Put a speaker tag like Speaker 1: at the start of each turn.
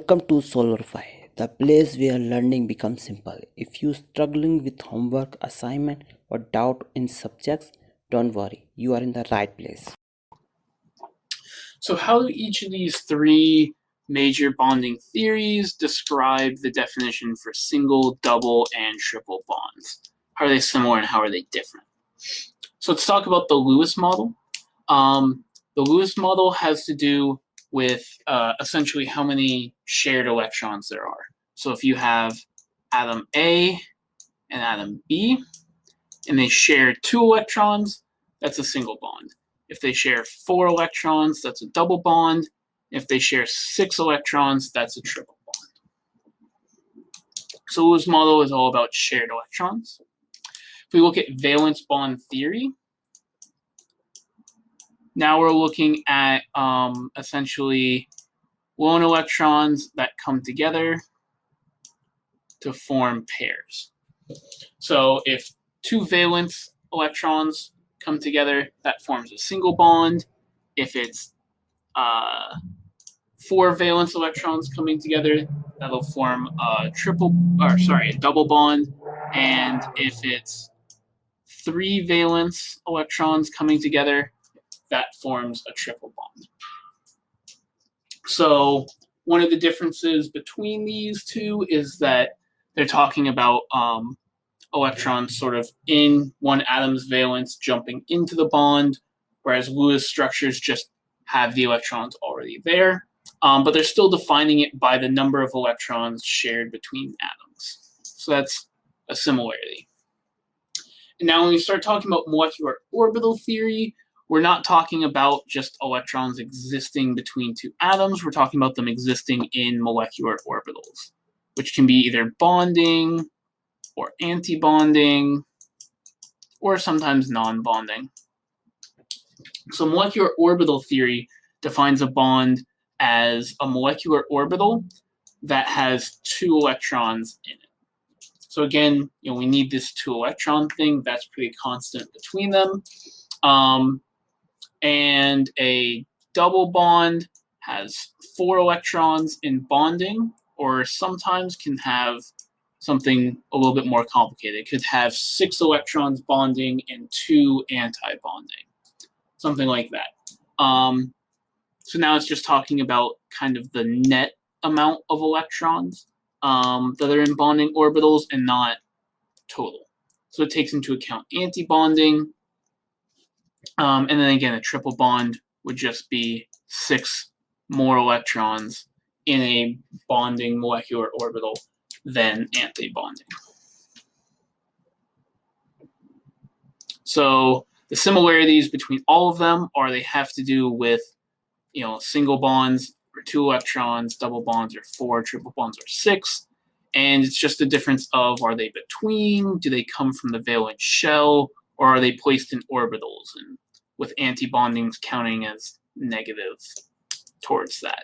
Speaker 1: Welcome to solverfy, the place where learning becomes simple. If you're struggling with homework, assignment, or doubt in subjects, don't worry, you are in the right place.
Speaker 2: So how do each of these three major bonding theories describe the definition for single, double, and triple bonds? How are they similar and how are they different? So let's talk about the Lewis model. The Lewis model has to do with essentially how many shared electrons there are. So if you have atom A and atom B, and they share 2 electrons, that's a single bond. If they share 4 electrons, that's a double bond. If they share 6 electrons, that's a triple bond. So Lewis model is all about shared electrons. If we look at valence bond theory, now we're looking at essentially lone electrons that come together to form pairs. So if 2 valence electrons come together, that forms a single bond. If it's 4 valence electrons coming together, that'll form a double bond. And if it's 3 valence electrons coming together, that forms a triple bond. So one of the differences between these two is that they're talking about electrons sort of in one atom's valence jumping into the bond, whereas Lewis structures just have the electrons already there, but they're still defining it by the number of electrons shared between atoms. So that's a similarity. And now when we start talking about molecular orbital theory, we're not talking about just electrons existing between 2 atoms, we're talking about them existing in molecular orbitals, which can be either bonding, or anti-bonding, or sometimes non-bonding. So molecular orbital theory defines a bond as a molecular orbital that has 2 electrons in it. So again, we need this 2 electron thing. That's pretty constant between them. And a double bond has 4 electrons in bonding, or sometimes can have something a little bit more complicated. It could have 6 electrons bonding and 2 anti-bonding, something like that. So now it's just talking about kind of the net amount of electrons that are in bonding orbitals and not total. So it takes into account anti-bonding, and then again, a triple bond would just be 6 more electrons in a bonding molecular orbital than anti-bonding. So the similarities between all of them are they have to do with, single bonds are 2 electrons, double bonds are 4, triple bonds are 6, and it's just a difference of are they between, do they come from the valence shell, or are they placed in orbitals, and with anti-bondings counting as negative towards that.